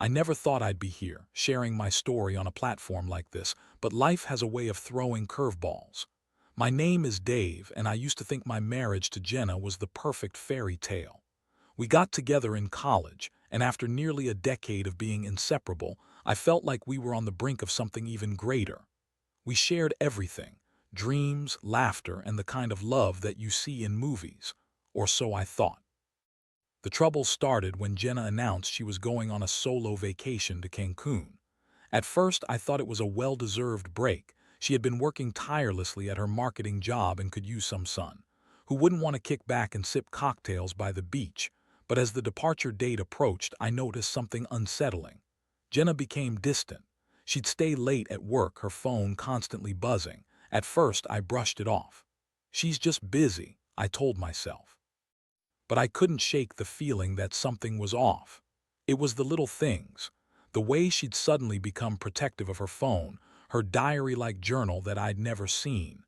I never thought I'd be here, sharing my story on a platform like this, but life has a way of throwing curveballs. My name is Dave, and I used to think my marriage to Jenna was the perfect fairy tale. We got together in college, and after nearly a decade of being inseparable, I felt like we were on the brink of something even greater. We shared everything: dreams, laughter, and the kind of love that you see in movies. Or so I thought. The trouble started when Jenna announced she was going on a solo vacation to Cancun. At first, I thought it was a well-deserved break. She had been working tirelessly at her marketing job and could use some sun. Who wouldn't want to kick back and sip cocktails by the beach? But as the departure date approached, I noticed something unsettling. Jenna became distant. She'd stay late at work, her phone constantly buzzing. At first, I brushed it off. She's just busy, I told myself. But I couldn't shake the feeling that something was off. It was the little things. The way she'd suddenly become protective of her phone, her diary-like journal that I'd never seen.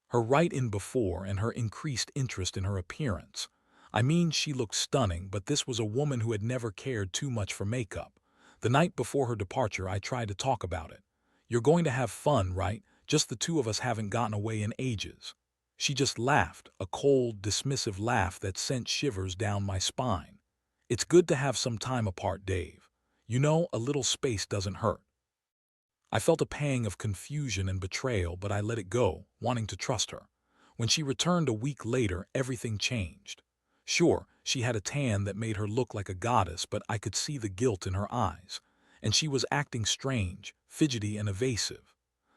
Her write-in before and her increased interest in her appearance. I mean, she looked stunning, but this was a woman who had never cared too much for makeup. The night before her departure, I tried to talk about it. "You're going to have fun, right? Just the two of us haven't gotten away in ages." She just laughed, a cold, dismissive laugh that sent shivers down my spine. "It's good to have some time apart, Dave. You know, a little space doesn't hurt." I felt a pang of confusion and betrayal, but I let it go, wanting to trust her. When she returned a week later, everything changed. Sure, she had a tan that made her look like a goddess, but I could see the guilt in her eyes. And she was acting strange, fidgety and evasive.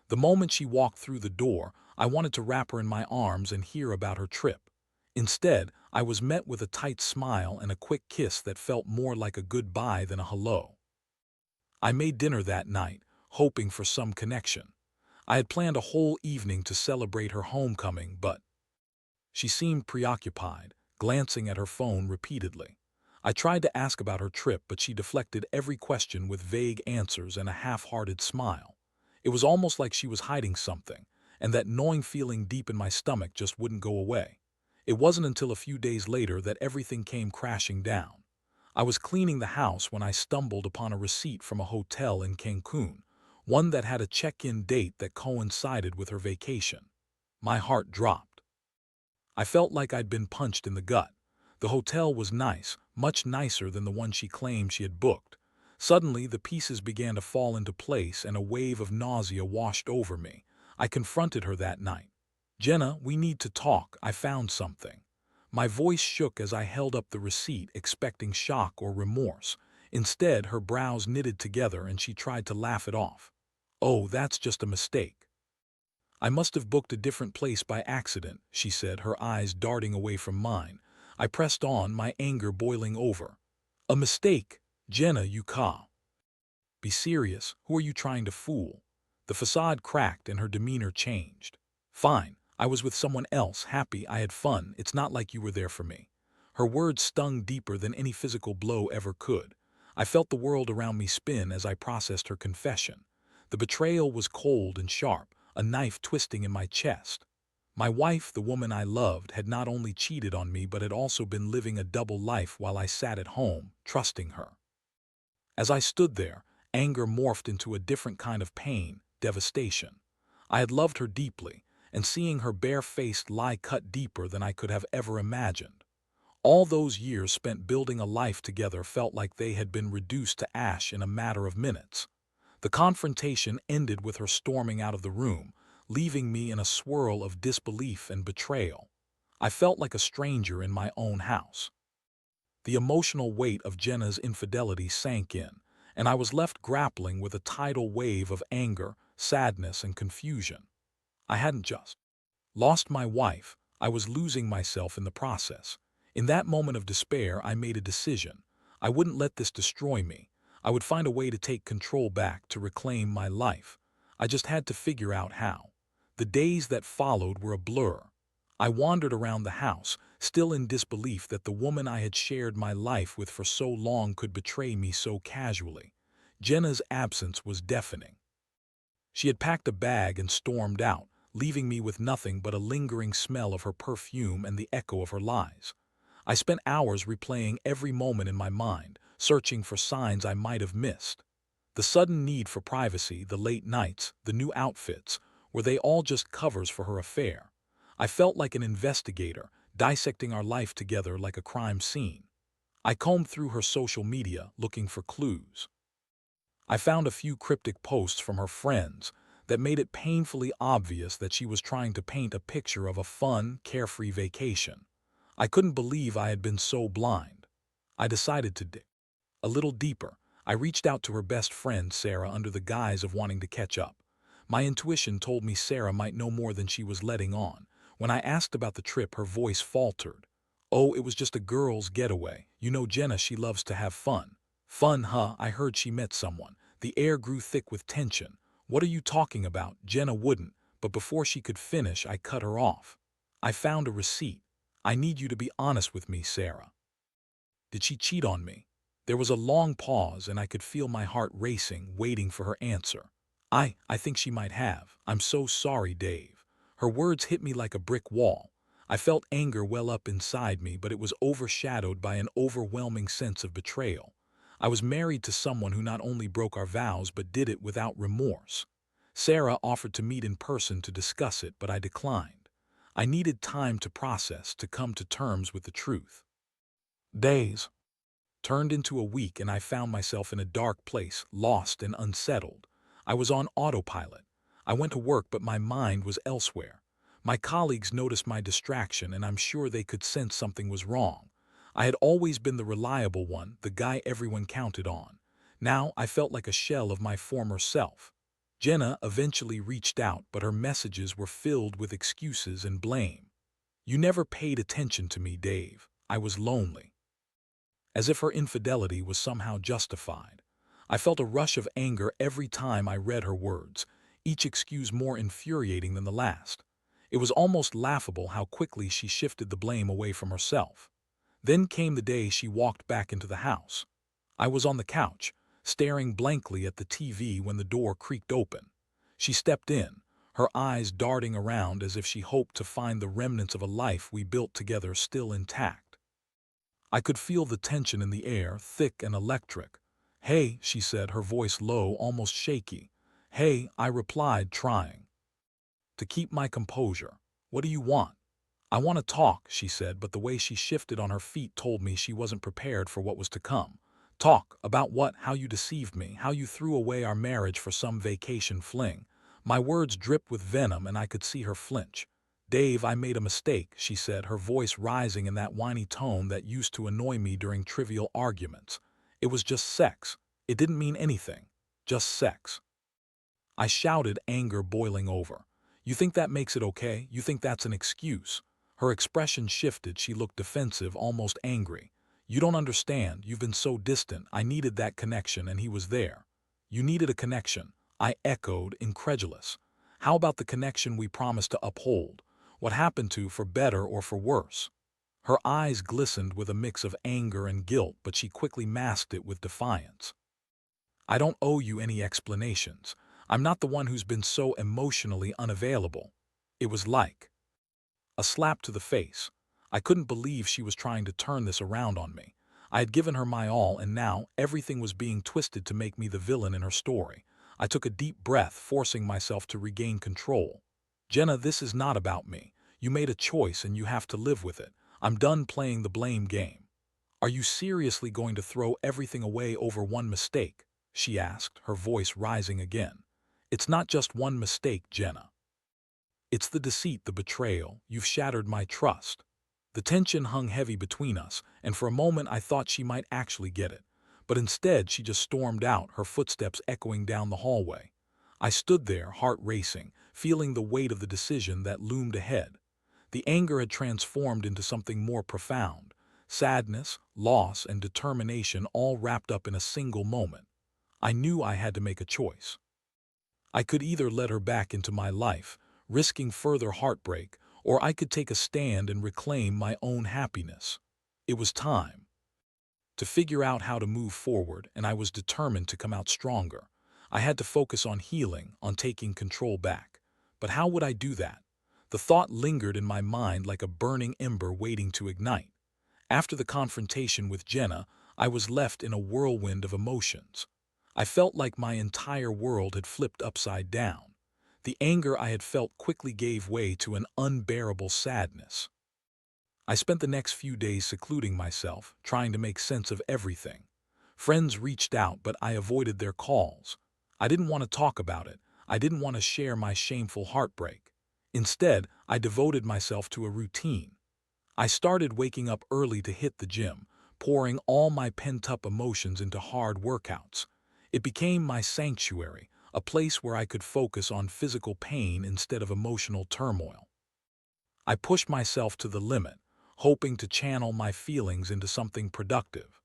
The moment she walked through the door, I wanted to wrap her in my arms and hear about her trip. Instead, I was met with a tight smile and a quick kiss that felt more like a goodbye than a hello. I made dinner that night, hoping for some connection. I had planned a whole evening to celebrate her homecoming, but she seemed preoccupied, glancing at her phone repeatedly. I tried to ask about her trip, but she deflected every question with vague answers and a half-hearted smile. It was almost like she was hiding something, and that gnawing feeling deep in my stomach just wouldn't go away. It wasn't until a few days later that everything came crashing down. I was cleaning the house when I stumbled upon a receipt from a hotel in Cancun, one that had a check-in date that coincided with her vacation. My heart dropped. I felt like I'd been punched in the gut. The hotel was nice, much nicer than the one she claimed she had booked. Suddenly, the pieces began to fall into place and a wave of nausea washed over me. I confronted her that night. "Jenna, we need to talk. I found something." My voice shook as I held up the receipt, expecting shock or remorse. Instead, her brows knitted together and she tried to laugh it off. "Oh, that's just a mistake. I must have booked a different place by accident," she said, her eyes darting away from mine. I pressed on, my anger boiling over. "A mistake? Jenna, you ca. Be serious. Who are you trying to fool?" The facade cracked and her demeanor changed. "Fine. I was with someone else, happy, I had fun. It's not like you were there for me." Her words stung deeper than any physical blow ever could. I felt the world around me spin as I processed her confession. The betrayal was cold and sharp, a knife twisting in my chest. My wife, the woman I loved, had not only cheated on me but had also been living a double life while I sat at home, trusting her. As I stood there, anger morphed into a different kind of pain, devastation. I had loved her deeply, and seeing her bare-faced lie cut deeper than I could have ever imagined. All those years spent building a life together felt like they had been reduced to ash in a matter of minutes. The confrontation ended with her storming out of the room, leaving me in a swirl of disbelief and betrayal. I felt like a stranger in my own house. The emotional weight of Jenna's infidelity sank in, and I was left grappling with a tidal wave of anger, sadness, and confusion. I hadn't just lost my wife, I was losing myself in the process. In that moment of despair, I made a decision. I wouldn't let this destroy me. I would find a way to take control back, to reclaim my life. I just had to figure out how. The days that followed were a blur. I wandered around the house, still in disbelief that the woman I had shared my life with for so long could betray me so casually. Jenna's absence was deafening. She had packed a bag and stormed out, leaving me with nothing but a lingering smell of her perfume and the echo of her lies. I spent hours replaying every moment in my mind, searching for signs I might have missed. The sudden need for privacy, the late nights, the new outfits, were they all just covers for her affair? I felt like an investigator, dissecting our life together like a crime scene. I combed through her social media, looking for clues. I found a few cryptic posts from her friends that made it painfully obvious that she was trying to paint a picture of a fun, carefree vacation. I couldn't believe I had been so blind. I decided to dig a little deeper. I reached out to her best friend, Sarah, under the guise of wanting to catch up. My intuition told me Sarah might know more than she was letting on. When I asked about the trip, her voice faltered. "Oh, it was just a girl's getaway. You know Jenna, she loves to have fun." "Fun, huh? I heard she met someone." The air grew thick with tension. "What are you talking about?" Jenna wouldn't, but before she could finish, I cut her off. "I found a receipt. I need you to be honest with me, Sarah. Did she cheat on me?" There was a long pause, and I could feel my heart racing, waiting for her answer. I think she might have. I'm so sorry, Dave." Her words hit me like a brick wall. I felt anger well up inside me, but it was overshadowed by an overwhelming sense of betrayal. I was married to someone who not only broke our vows but did it without remorse. Sarah offered to meet in person to discuss it, but I declined. I needed time to process, to come to terms with the truth. Days turned into a week, and I found myself in a dark place, lost and unsettled. I was on autopilot. I went to work, but my mind was elsewhere. My colleagues noticed my distraction, and I'm sure they could sense something was wrong. I had always been the reliable one, the guy everyone counted on. Now I felt like a shell of my former self. Jenna eventually reached out, but her messages were filled with excuses and blame. "You never paid attention to me, Dave. I was lonely." As if her infidelity was somehow justified. I felt a rush of anger every time I read her words, each excuse more infuriating than the last. It was almost laughable how quickly she shifted the blame away from herself. Then came the day she walked back into the house. I was on the couch, staring blankly at the TV when the door creaked open. She stepped in, her eyes darting around as if she hoped to find the remnants of a life we built together still intact. I could feel the tension in the air, thick and electric. "Hey," she said, her voice low, almost shaky. "Hey," I replied, trying to keep my composure. "What do you want?" "I want to talk," she said, but the way she shifted on her feet told me she wasn't prepared for what was to come. "Talk? About what? How you deceived me, how you threw away our marriage for some vacation fling." My words dripped with venom, and I could see her flinch. "Dave, I made a mistake," she said, her voice rising in that whiny tone that used to annoy me during trivial arguments. "It was just sex. It didn't mean anything. Just sex." I shouted, anger boiling over. "You think that makes it okay? You think that's an excuse?" Her expression shifted. She looked defensive, almost angry. "You don't understand. You've been so distant. I needed that connection, and he was there." "You needed a connection?" I echoed, incredulous. "How about the connection we promised to uphold? What happened to, for better or for worse?" Her eyes glistened with a mix of anger and guilt, but she quickly masked it with defiance. "I don't owe you any explanations. I'm not the one who's been so emotionally unavailable." It was like a slap to the face. I couldn't believe she was trying to turn this around on me. I had given her my all, and now everything was being twisted to make me the villain in her story. I took a deep breath, forcing myself to regain control. "Jenna, this is not about me. You made a choice, and you have to live with it. I'm done playing the blame game." "Are you seriously going to throw everything away over one mistake?" she asked, her voice rising again. "It's not just one mistake, Jenna. It's the deceit, the betrayal. You've shattered my trust." The tension hung heavy between us, and for a moment I thought she might actually get it. But instead she just stormed out, her footsteps echoing down the hallway. I stood there, heart racing, feeling the weight of the decision that loomed ahead. The anger had transformed into something more profound. Sadness, loss, and determination all wrapped up in a single moment. I knew I had to make a choice. I could either let her back into my life, risking further heartbreak, or I could take a stand and reclaim my own happiness. It was time to figure out how to move forward, and I was determined to come out stronger. I had to focus on healing, on taking control back. But how would I do that? The thought lingered in my mind like a burning ember waiting to ignite. After the confrontation with Jenna, I was left in a whirlwind of emotions. I felt like my entire world had flipped upside down. The anger I had felt quickly gave way to an unbearable sadness. I spent the next few days secluding myself, trying to make sense of everything. Friends reached out, but I avoided their calls. I didn't want to talk about it. I didn't want to share my shameful heartbreak. Instead, I devoted myself to a routine. I started waking up early to hit the gym, pouring all my pent-up emotions into hard workouts. It became my sanctuary, a place where I could focus on physical pain instead of emotional turmoil. I pushed myself to the limit, hoping to channel my feelings into something productive.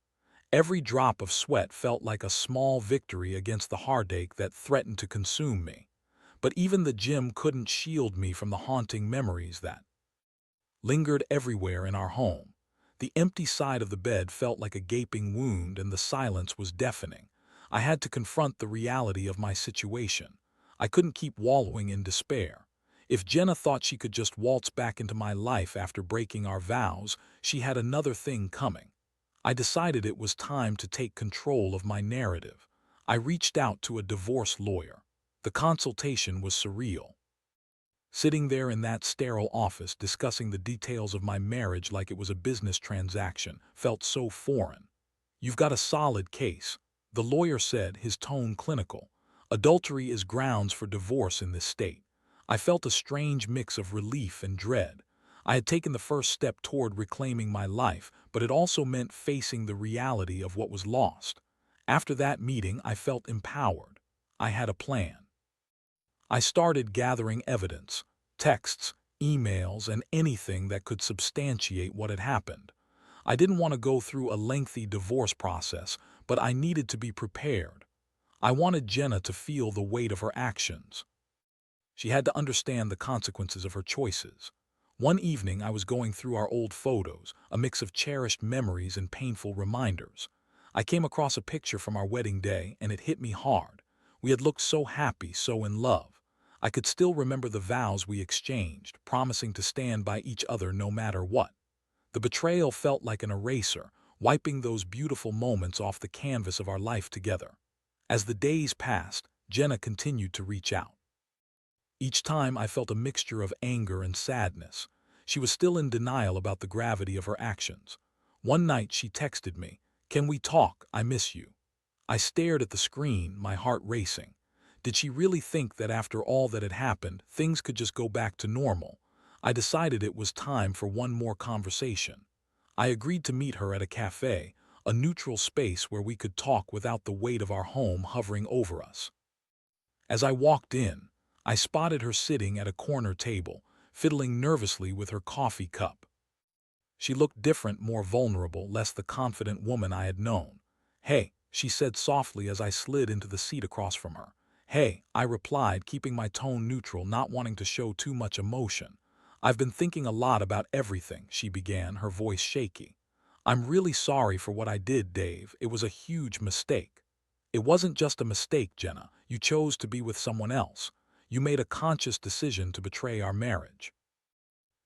Every drop of sweat felt like a small victory against the heartache that threatened to consume me. But even the gym couldn't shield me from the haunting memories that lingered everywhere in our home. The empty side of the bed felt like a gaping wound, and the silence was deafening. I had to confront the reality of my situation. I couldn't keep wallowing in despair. If Jenna thought she could just waltz back into my life after breaking our vows, she had another thing coming. I decided it was time to take control of my narrative. I reached out to a divorce lawyer. The consultation was surreal. Sitting there in that sterile office discussing the details of my marriage like it was a business transaction felt so foreign. "You've got a solid case," the lawyer said, his tone clinical. "Adultery is grounds for divorce in this state." I felt a strange mix of relief and dread. I had taken the first step toward reclaiming my life, but it also meant facing the reality of what was lost. After that meeting, I felt empowered. I had a plan. I started gathering evidence, texts, emails, and anything that could substantiate what had happened. I didn't want to go through a lengthy divorce process, but I needed to be prepared. I wanted Jenna to feel the weight of her actions. She had to understand the consequences of her choices. One evening, I was going through our old photos, a mix of cherished memories and painful reminders. I came across a picture from our wedding day, and it hit me hard. We had looked so happy, so in love. I could still remember the vows we exchanged, promising to stand by each other no matter what. The betrayal felt like an eraser, wiping those beautiful moments off the canvas of our life together. As the days passed, Jenna continued to reach out. Each time I felt a mixture of anger and sadness. She was still in denial about the gravity of her actions. One night she texted me, "Can we talk? I miss you." I stared at the screen, my heart racing. Did she really think that after all that had happened, things could just go back to normal? I decided it was time for one more conversation. I agreed to meet her at a cafe, a neutral space where we could talk without the weight of our home hovering over us. As I walked in, I spotted her sitting at a corner table, fiddling nervously with her coffee cup. She looked different, more vulnerable, less the confident woman I had known. "Hey," she said softly as I slid into the seat across from her. "Hey," I replied, keeping my tone neutral, not wanting to show too much emotion. "I've been thinking a lot about everything," she began, her voice shaky. "I'm really sorry for what I did, Dave. It was a huge mistake." "It wasn't just a mistake, Jenna. You chose to be with someone else. You made a conscious decision to betray our marriage."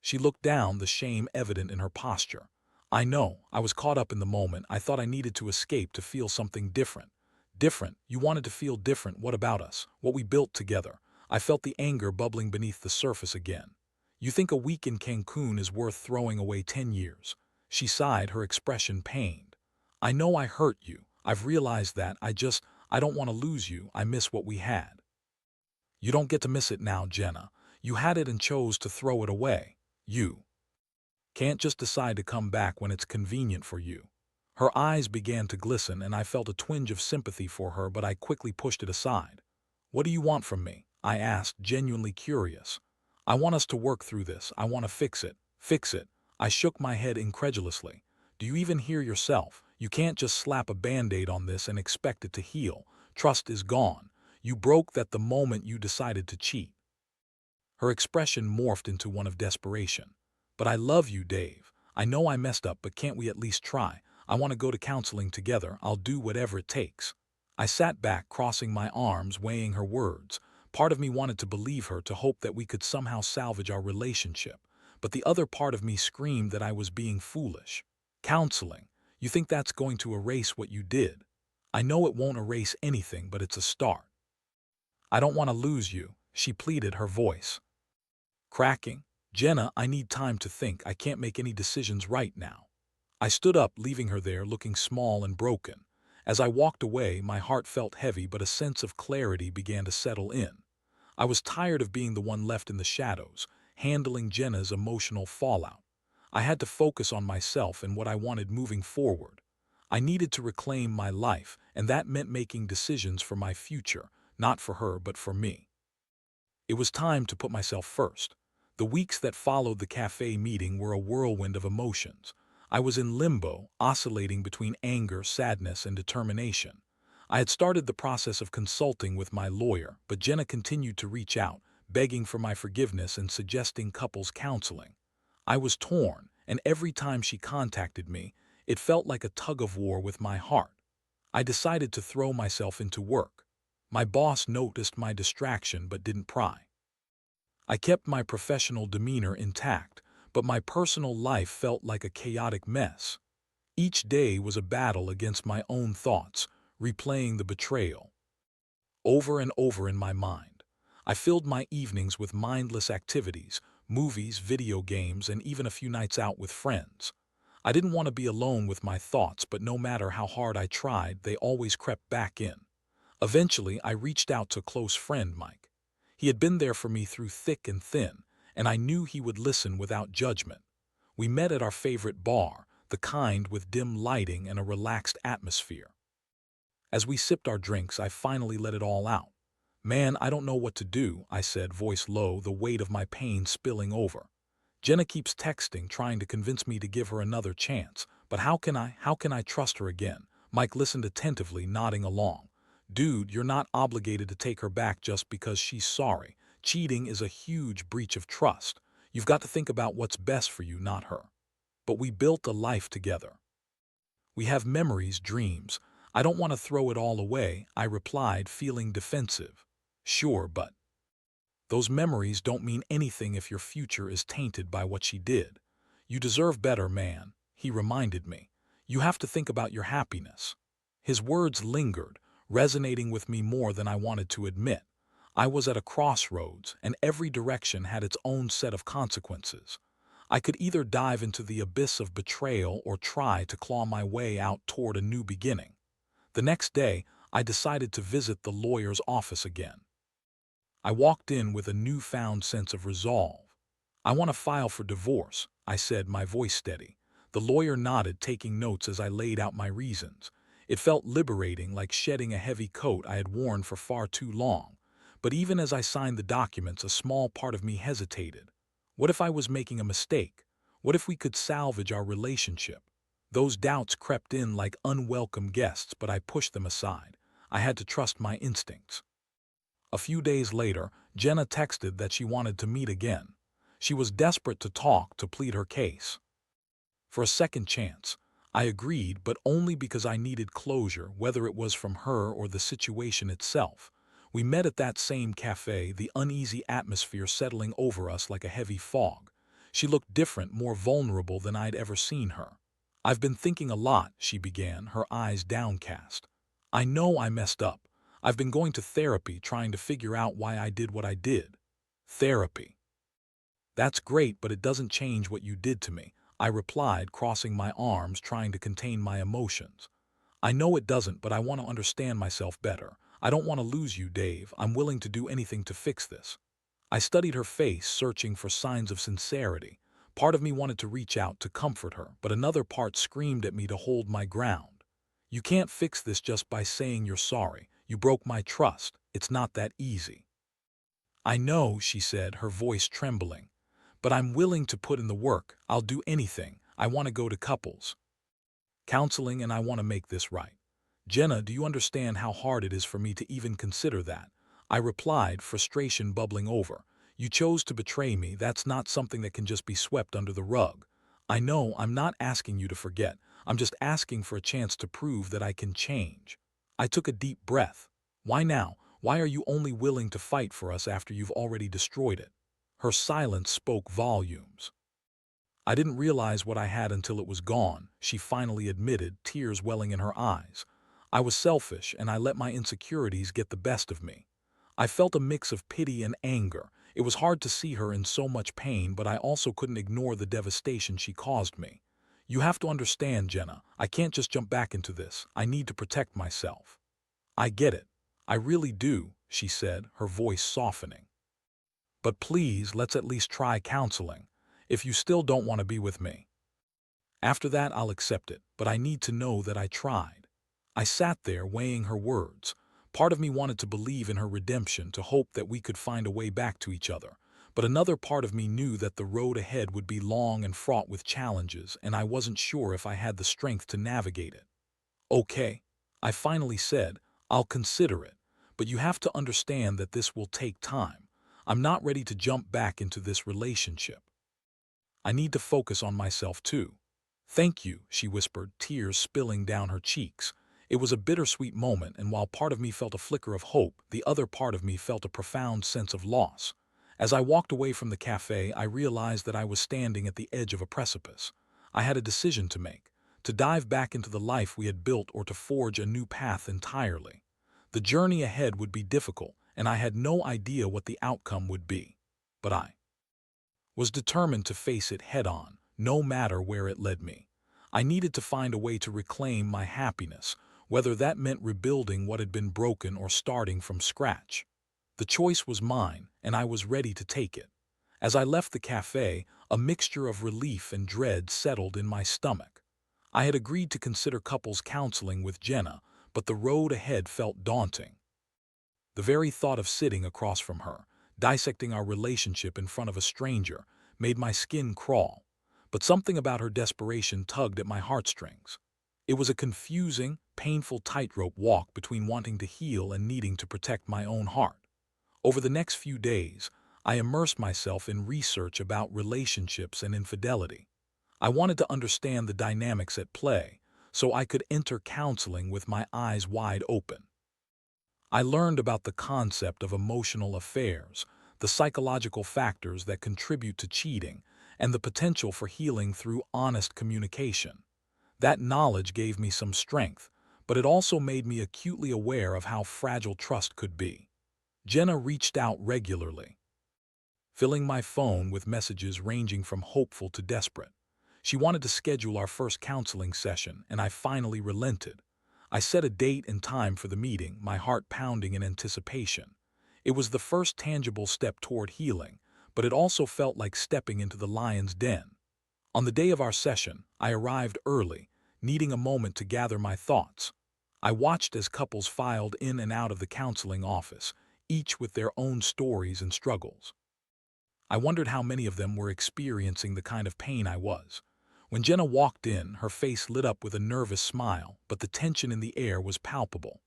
She looked down, the shame evident in her posture. "I know. I was caught up in the moment. I thought I needed to escape to feel something different." "Different? You wanted to feel different? What about us? What we built together?" I felt the anger bubbling beneath the surface again. "You think a week in Cancun is worth throwing away 10 years?" She sighed, her expression pained. "I know I hurt you. I've realized that. I don't want to lose you. I miss what we had." "You don't get to miss it now, Jenna. You had it and chose to throw it away. You can't just decide to come back when it's convenient for you." Her eyes began to glisten, and I felt a twinge of sympathy for her, but I quickly pushed it aside. "What do you want from me?" I asked, genuinely curious. "I want us to work through this. I want to fix it." "Fix it?" I shook my head incredulously. "Do you even hear yourself? You can't just slap a band-aid on this and expect it to heal. Trust is gone. You broke that the moment you decided to cheat." Her expression morphed into one of desperation. "But I love you, Dave. I know I messed up, but can't we at least try? I want to go to counseling together. I'll do whatever it takes." I sat back, crossing my arms, weighing her words. Part of me wanted to believe her, to hope that we could somehow salvage our relationship. But the other part of me screamed that I was being foolish. "Counseling? You think that's going to erase what you did? I know it won't erase anything, but it's a start. I don't want to lose you, she pleaded, her voice cracking. Jenna, I need time to think. I can't make any decisions right now. I stood up, leaving her there looking small and broken. As I walked away, my heart felt heavy, but a sense of clarity began to settle in. I was tired of being the one left in the shadows, handling Jenna's emotional fallout. I had to focus on myself and what I wanted moving forward. I needed to reclaim my life, and that meant making decisions for my future, not for her but for me. It was time to put myself first. The weeks that followed the cafe meeting were a whirlwind of emotions. I was in limbo, oscillating between anger, sadness, and determination. I had started the process of consulting with my lawyer, but Jenna continued to reach out, begging for my forgiveness and suggesting couples counseling. I was torn, and every time she contacted me, it felt like a tug-of-war with my heart. I decided to throw myself into work. My boss noticed my distraction but didn't pry. I kept my professional demeanor intact, but my personal life felt like a chaotic mess. Each day was a battle against my own thoughts, replaying the betrayal over and over in my mind. I filled my evenings with mindless activities, movies, video games, and even a few nights out with friends. I didn't want to be alone with my thoughts, but no matter how hard I tried, they always crept back in. Eventually, I reached out to a close friend, Mike. He had been there for me through thick and thin, and I knew he would listen without judgment. We met at our favorite bar, the kind with dim lighting and a relaxed atmosphere. As we sipped our drinks, I finally let it all out. "Man, I don't know what to do," I said, voice low, the weight of my pain spilling over. "Jenna keeps texting, trying to convince me to give her another chance. But how can I trust her again?" Mike listened attentively, nodding along. "Dude, you're not obligated to take her back just because she's sorry. Cheating is a huge breach of trust. You've got to think about what's best for you, not her. But we built a life together. We have memories, dreams. I don't want to throw it all away," I replied, feeling defensive. "Sure, but those memories don't mean anything if your future is tainted by what she did. You deserve better, man," he reminded me. "You have to think about your happiness." His words lingered, resonating with me more than I wanted to admit. I was at a crossroads, and every direction had its own set of consequences. I could either dive into the abyss of betrayal or try to claw my way out toward a new beginning. The next day, I decided to visit the lawyer's office again. I walked in with a newfound sense of resolve. "I want to file for divorce," I said, my voice steady. The lawyer nodded, taking notes as I laid out my reasons. It felt liberating, like shedding a heavy coat I had worn for far too long. But even as I signed the documents, a small part of me hesitated. What if I was making a mistake? What if we could salvage our relationship? Those doubts crept in like unwelcome guests, but I pushed them aside. I had to trust my instincts. A few days later, Jenna texted that she wanted to meet again. She was desperate to talk, to plead her case. For a second chance, I agreed, but only because I needed closure, whether it was from her or the situation itself. We met at that same cafe, the uneasy atmosphere settling over us like a heavy fog. She looked different, more vulnerable than I'd ever seen her. "I've been thinking a lot," she began, her eyes downcast. "I know I messed up. I've been going to therapy, trying to figure out why I did what I did." "Therapy? That's great, but it doesn't change what you did to me," I replied, crossing my arms, trying to contain my emotions. "I know it doesn't, but I want to understand myself better. I don't want to lose you, Dave. I'm willing to do anything to fix this." I studied her face, searching for signs of sincerity. Part of me wanted to reach out to comfort her, but another part screamed at me to hold my ground. "You can't fix this just by saying you're sorry. You broke my trust. It's not that easy." "I know," she said, her voice trembling. "But I'm willing to put in the work. I'll do anything. I want to go to couples counseling, and I want to make this right." "Jenna, do you understand how hard it is for me to even consider that?" I replied, frustration bubbling over. "You chose to betray me. That's not something that can just be swept under the rug. I know, I'm not asking you to forget. I'm just asking for a chance to prove that I can change." I took a deep breath. "Why now? Why are you only willing to fight for us after you've already destroyed it?" Her silence spoke volumes. I didn't realize what I had until it was gone, she finally admitted, tears welling in her eyes. I was selfish, and I let my insecurities get the best of me. I felt a mix of pity and anger. It was hard to see her in so much pain, but I also couldn't ignore the devastation she caused me. You have to understand, Jenna, I can't just jump back into this. I need to protect myself. I get it. I really do, she said, her voice softening. But please, let's at least try counseling. If you still don't want to be with me. After that, I'll accept it, but I need to know that I tried. I sat there weighing her words. Part of me wanted to believe in her redemption, to hope that we could find a way back to each other. But another part of me knew that the road ahead would be long and fraught with challenges, and I wasn't sure if I had the strength to navigate it. Okay, I finally said, I'll consider it, but you have to understand that this will take time. I'm not ready to jump back into this relationship. I need to focus on myself too. Thank you, she whispered, tears spilling down her cheeks. It was a bittersweet moment, and while part of me felt a flicker of hope, the other part of me felt a profound sense of loss. As I walked away from the cafe, I realized that I was standing at the edge of a precipice. I had a decision to make, to dive back into the life we had built or to forge a new path entirely. The journey ahead would be difficult, and I had no idea what the outcome would be. But I was determined to face it head-on, no matter where it led me. I needed to find a way to reclaim my happiness, whether that meant rebuilding what had been broken or starting from scratch. The choice was mine, and I was ready to take it. As I left the cafe, a mixture of relief and dread settled in my stomach. I had agreed to consider couples counseling with Jenna, but the road ahead felt daunting. The very thought of sitting across from her, dissecting our relationship in front of a stranger, made my skin crawl. But something about her desperation tugged at my heartstrings. It was a confusing, painful tightrope walk between wanting to heal and needing to protect my own heart. Over the next few days, I immersed myself in research about relationships and infidelity. I wanted to understand the dynamics at play, so I could enter counseling with my eyes wide open. I learned about the concept of emotional affairs, the psychological factors that contribute to cheating, and the potential for healing through honest communication. That knowledge gave me some strength, but it also made me acutely aware of how fragile trust could be. Jenna reached out regularly, filling my phone with messages ranging from hopeful to desperate. She wanted to schedule our first counseling session, and I finally relented. I set a date and time for the meeting, my heart pounding in anticipation. It was the first tangible step toward healing, but it also felt like stepping into the lion's den. On the day of our session, I arrived early, needing a moment to gather my thoughts. I watched as couples filed in and out of the counseling office, each with their own stories and struggles. I wondered how many of them were experiencing the kind of pain I was. When Jenna walked in, her face lit up with a nervous smile, but the tension in the air was palpable.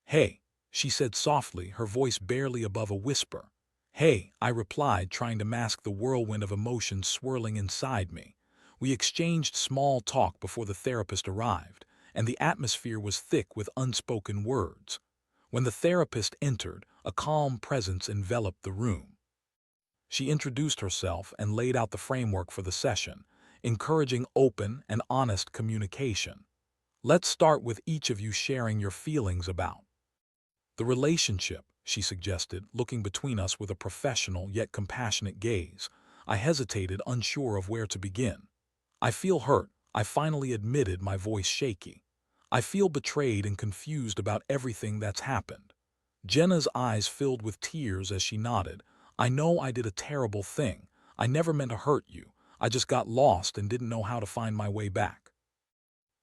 "Hey," she said softly, her voice barely above a whisper. "Hey," I replied, trying to mask the whirlwind of emotions swirling inside me. We exchanged small talk before the therapist arrived, and the atmosphere was thick with unspoken words. When the therapist entered, a calm presence enveloped the room. She introduced herself and laid out the framework for the session, encouraging open and honest communication. "Let's start with each of you sharing your feelings about the relationship," she suggested, looking between us with a professional yet compassionate gaze. I hesitated, unsure of where to begin. "I feel hurt," I finally admitted, my voice shaky. "I feel betrayed and confused about everything that's happened." Jenna's eyes filled with tears as she nodded. "I know I did a terrible thing. I never meant to hurt you. I just got lost and didn't know how to find my way back."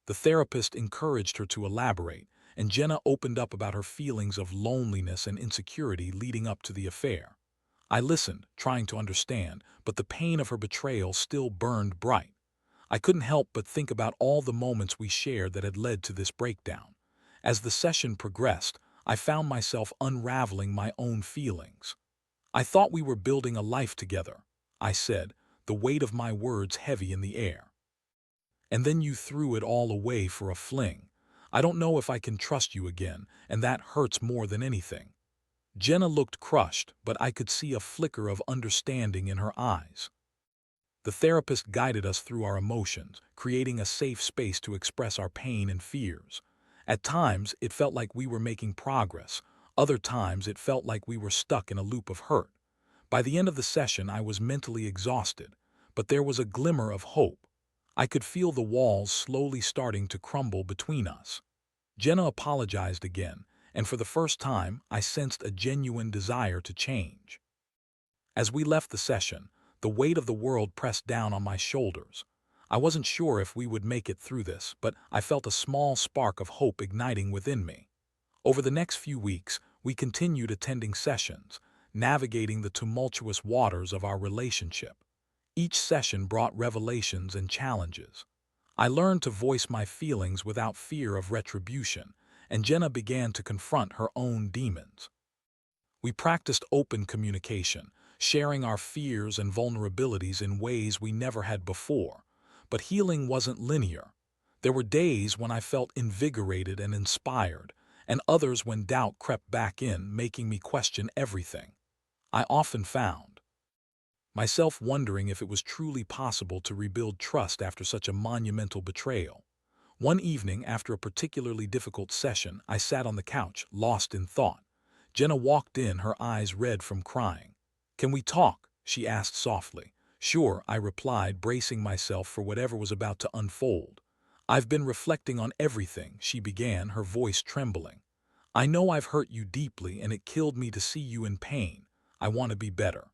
The therapist encouraged her to elaborate, and Jenna opened up about her feelings of loneliness and insecurity leading up to the affair. I listened, trying to understand, but the pain of her betrayal still burned bright. I couldn't help but think about all the moments we shared that had led to this breakdown. As the session progressed, I found myself unraveling my own feelings. "I thought we were building a life together," I said, the weight of my words heavy in the air. "And then you threw it all away for a fling. I don't know if I can trust you again, and that hurts more than anything." Jenna looked crushed, but I could see a flicker of understanding in her eyes. The therapist guided us through our emotions, creating a safe space to express our pain and fears. At times, it felt like we were making progress. Other times, it felt like we were stuck in a loop of hurt. By the end of the session, I was mentally exhausted, but there was a glimmer of hope. I could feel the walls slowly starting to crumble between us. Jenna apologized again, and for the first time, I sensed a genuine desire to change. As we left the session, the weight of the world pressed down on my shoulders. I wasn't sure if we would make it through this, but I felt a small spark of hope igniting within me. Over the next few weeks, we continued attending sessions, navigating the tumultuous waters of our relationship. Each session brought revelations and challenges. I learned to voice my feelings without fear of retribution, and Jenna began to confront her own demons. We practiced open communication, sharing our fears and vulnerabilities in ways we never had before. But healing wasn't linear. There were days when I felt invigorated and inspired, and others when doubt crept back in, making me question everything. I often found myself wondering if it was truly possible to rebuild trust after such a monumental betrayal. One evening, after a particularly difficult session, I sat on the couch, lost in thought. Jenna walked in, her eyes red from crying. "Can we talk?" she asked softly. "Sure," I replied, bracing myself for whatever was about to unfold. "I've been reflecting on everything," she began, her voice trembling. "I know I've hurt you deeply, and it killed me to see you in pain. I want to be better.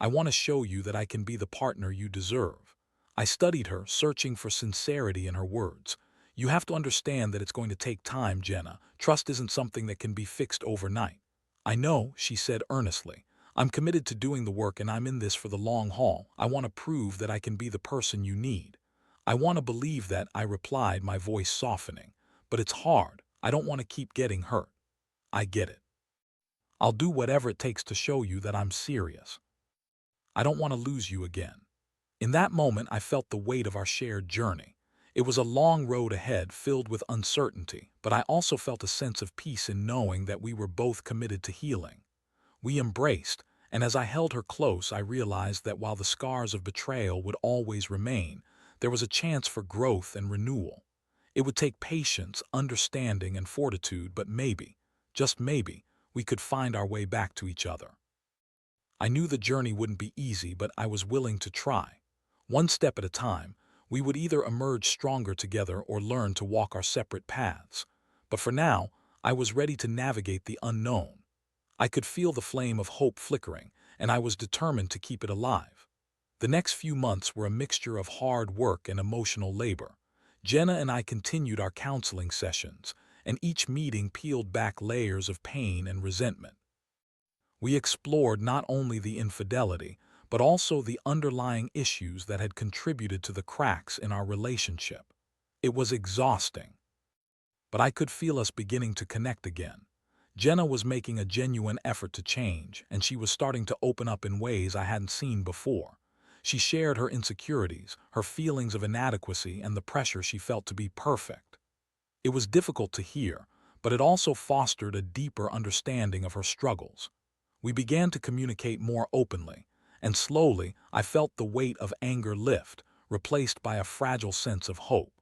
I want to show you that I can be the partner you deserve." I studied her, searching for sincerity in her words. "You have to understand that it's going to take time, Jenna. Trust isn't something that can be fixed overnight." "I know," she said earnestly. "I'm committed to doing the work, and I'm in this for the long haul. I want to prove that I can be the person you need." "I want to believe that," I replied, my voice softening. "But it's hard. I don't want to keep getting hurt." "I get it. I'll do whatever it takes to show you that I'm serious. I don't want to lose you again." In that moment, I felt the weight of our shared journey. It was a long road ahead, filled with uncertainty, but I also felt a sense of peace in knowing that we were both committed to healing. We embraced, and as I held her close, I realized that while the scars of betrayal would always remain, there was a chance for growth and renewal. It would take patience, understanding, and fortitude, but maybe, just maybe, we could find our way back to each other. I knew the journey wouldn't be easy, but I was willing to try. One step at a time, we would either emerge stronger together or learn to walk our separate paths. But for now, I was ready to navigate the unknown. I could feel the flame of hope flickering, and I was determined to keep it alive. The next few months were a mixture of hard work and emotional labor. Jenna and I continued our counseling sessions, and each meeting peeled back layers of pain and resentment. We explored not only the infidelity, but also the underlying issues that had contributed to the cracks in our relationship. It was exhausting, but I could feel us beginning to connect again. Jenna was making a genuine effort to change, and she was starting to open up in ways I hadn't seen before. She shared her insecurities, her feelings of inadequacy, and the pressure she felt to be perfect. It was difficult to hear, but it also fostered a deeper understanding of her struggles. We began to communicate more openly, and slowly I felt the weight of anger lift, replaced by a fragile sense of hope.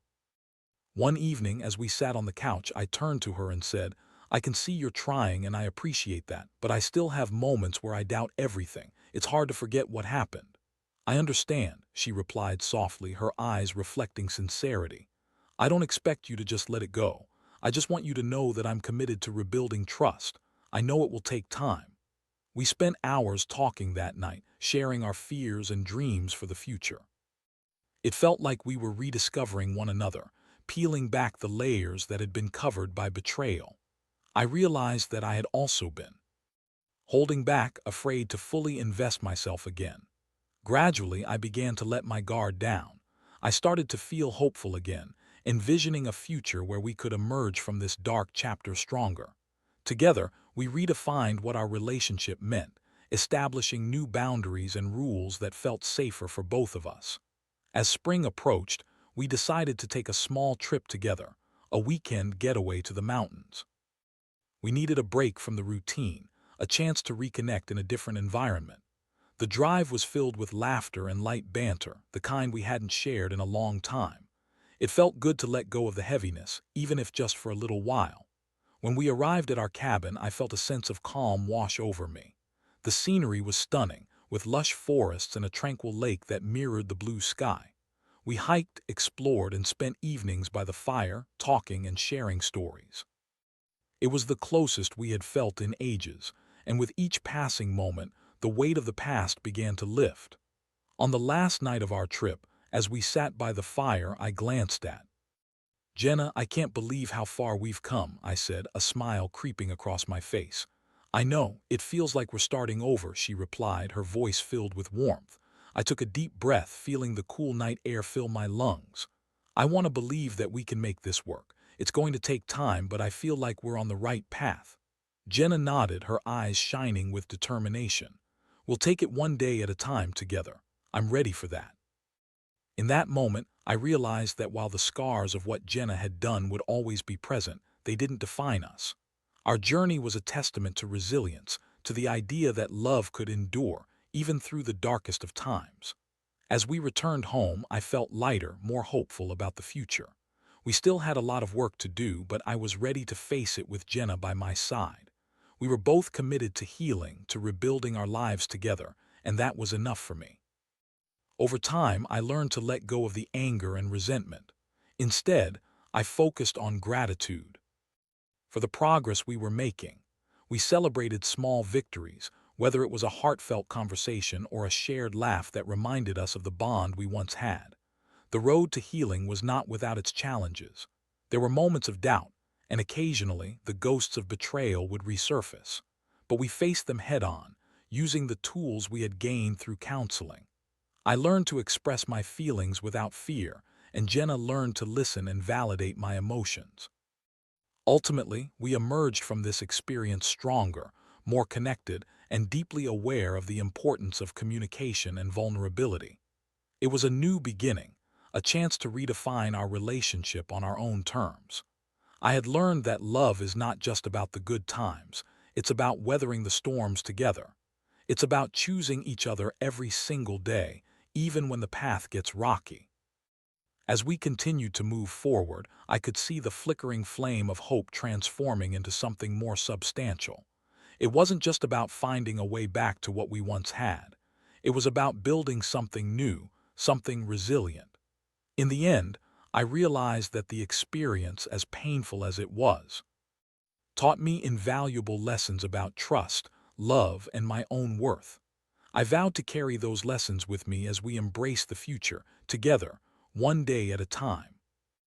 One evening, as we sat on the couch, I turned to her and said, "I can see you're trying and I appreciate that, but I still have moments where I doubt everything. It's hard to forget what happened." "I understand," she replied softly, her eyes reflecting sincerity. "I don't expect you to just let it go. I just want you to know that I'm committed to rebuilding trust. I know it will take time." We spent hours talking that night, sharing our fears and dreams for the future. It felt like we were rediscovering one another, peeling back the layers that had been covered by betrayal. I realized that I had also been holding back, afraid to fully invest myself again. Gradually, I began to let my guard down. I started to feel hopeful again, envisioning a future where we could emerge from this dark chapter stronger. Together, we redefined what our relationship meant, establishing new boundaries and rules that felt safer for both of us. As spring approached, we decided to take a small trip together, a weekend getaway to the mountains. We needed a break from the routine, a chance to reconnect in a different environment. The drive was filled with laughter and light banter, the kind we hadn't shared in a long time. It felt good to let go of the heaviness, even if just for a little while. When we arrived at our cabin, I felt a sense of calm wash over me. The scenery was stunning, with lush forests and a tranquil lake that mirrored the blue sky. We hiked, explored, and spent evenings by the fire, talking and sharing stories. It was the closest we had felt in ages, and with each passing moment, the weight of the past began to lift. On the last night of our trip, as we sat by the fire, I glanced at Jenna. "I can't believe how far we've come," I said, a smile creeping across my face. "I know, it feels like we're starting over," she replied, her voice filled with warmth. I took a deep breath, feeling the cool night air fill my lungs. "I want to believe that we can make this work. It's going to take time, but I feel like we're on the right path." Jenna nodded, her eyes shining with determination. "We'll take it one day at a time together. I'm ready for that." In that moment, I realized that while the scars of what Jenna had done would always be present, they didn't define us. Our journey was a testament to resilience, to the idea that love could endure, even through the darkest of times. As we returned home, I felt lighter, more hopeful about the future. We still had a lot of work to do, but I was ready to face it with Jenna by my side. We were both committed to healing, to rebuilding our lives together, and that was enough for me. Over time, I learned to let go of the anger and resentment. Instead, I focused on gratitude for the progress we were making. We celebrated small victories, whether it was a heartfelt conversation or a shared laugh that reminded us of the bond we once had. The road to healing was not without its challenges. There were moments of doubt, and occasionally the ghosts of betrayal would resurface. But we faced them head-on, using the tools we had gained through counseling. I learned to express my feelings without fear, and Jenna learned to listen and validate my emotions. Ultimately, we emerged from this experience stronger, more connected, and deeply aware of the importance of communication and vulnerability. It was a new beginning, a chance to redefine our relationship on our own terms. I had learned that love is not just about the good times, it's about weathering the storms together. It's about choosing each other every single day, even when the path gets rocky. As we continued to move forward, I could see the flickering flame of hope transforming into something more substantial. It wasn't just about finding a way back to what we once had. It was about building something new, something resilient. In the end, I realized that the experience, as painful as it was, taught me invaluable lessons about trust, love, and my own worth. I vowed to carry those lessons with me as we embrace the future, together, one day at a time.